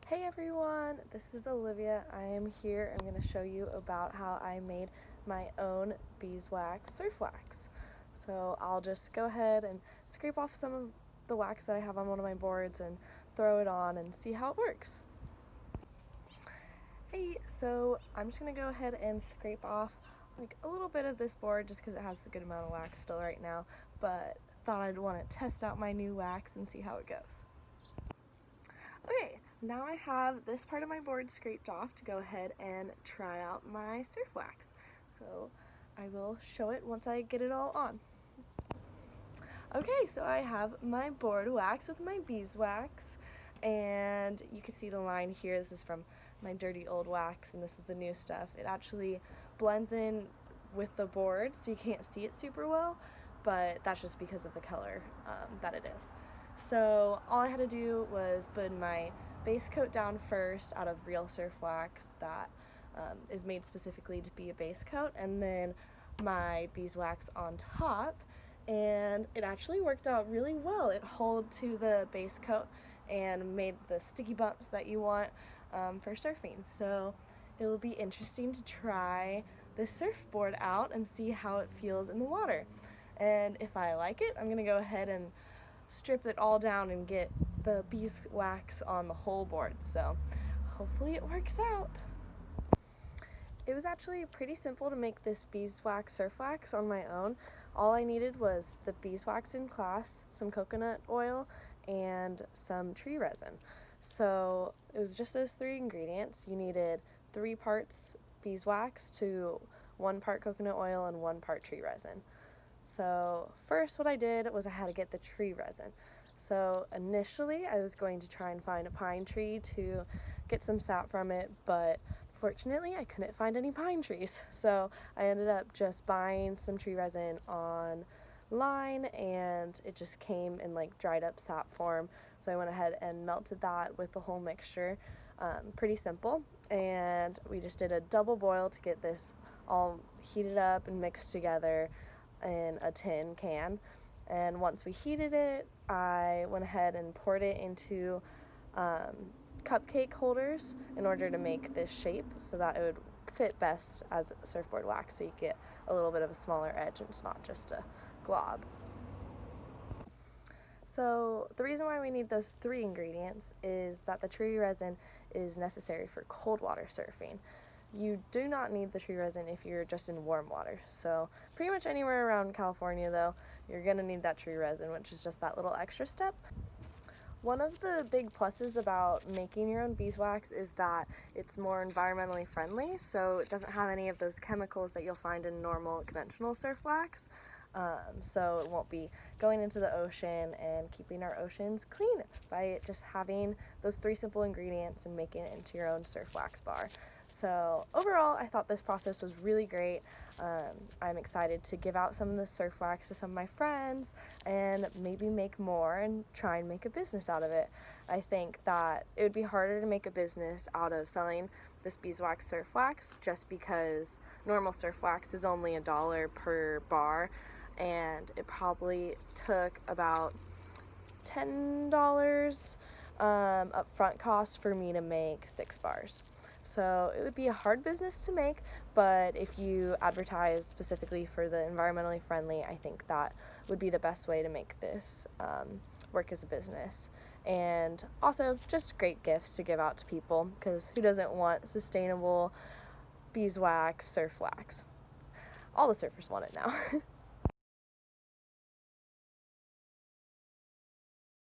Hey everyone, this is Olivia. I am here. I'm going to show you about how I made my own beeswax surf wax. So I'll just go ahead and scrape off some of the wax that I have on one of my boards and throw it on and see how it works. Hey, so I'm just going to go ahead and scrape off like a little bit of this board just because it has a good amount of wax still right now, but thought I'd want to test out my new wax and see how it goes. Okay, now I have this part of my board scraped off to go ahead and try out my surf wax. So I will show it once I get it all on. Okay, so I have my board wax with my beeswax, and you can see the line here. This is from my dirty old wax, and this is the new stuff. It actually blends in with the board, so you can't see it super well, but that's just because of the color that it is. So all I had to do was put my base coat down first out of real surf wax that is made specifically to be a base coat, and then my beeswax on top, and it actually worked out really well. It held to the base coat and made the sticky bumps that you want for surfing. So it will be interesting to try this surfboard out and see how it feels in the water. And if I like it, I'm going to go ahead and strip it all down and get the beeswax on the whole board. So hopefully it works out. It was actually pretty simple to make this beeswax surf wax on my own. All I needed was the beeswax in glass, some coconut oil, and some tree resin. So it was just those three ingredients. You needed 3 parts beeswax to 1 part coconut oil and 1 part tree resin. So first what I did was I had to get the tree resin. So initially I was going to try and find a pine tree to get some sap from it, but fortunately I couldn't find any pine trees. So I ended up just buying some tree resin online, and it just came in like dried up sap form. So I went ahead and melted that with the whole mixture. Pretty simple. And we just did a double boil to get this all heated up and mixed together in a tin can. And once we heated it, I went ahead and poured it into cupcake holders in order to make this shape so that it would fit best as surfboard wax, so you get a little bit of a smaller edge and it's not just a glob. So the reason why we need those 3 ingredients is that the tree resin is necessary for cold water surfing. You do not need the tree resin if you're just in warm water. So pretty much anywhere around California though, you're gonna need that tree resin, which is just that little extra step. One of the big pluses about making your own beeswax is that it's more environmentally friendly, so it doesn't have any of those chemicals that you'll find in normal conventional surf wax. So it won't be going into the ocean and keeping our oceans clean by just having those 3 simple ingredients and making it into your own surf wax bar. So overall, I thought this process was really great. I'm excited to give out some of the surf wax to some of my friends and maybe make more and try and make a business out of it. I think that it would be harder to make a business out of selling this beeswax surf wax just because normal surf wax is only $1 per bar, and it probably took about $10 upfront cost for me to make 6 bars. So it would be a hard business to make, but if you advertise specifically for the environmentally friendly, I think that would be the best way to make this work as a business. And also just great gifts to give out to people, because who doesn't want sustainable beeswax surf wax? All the surfers want it now.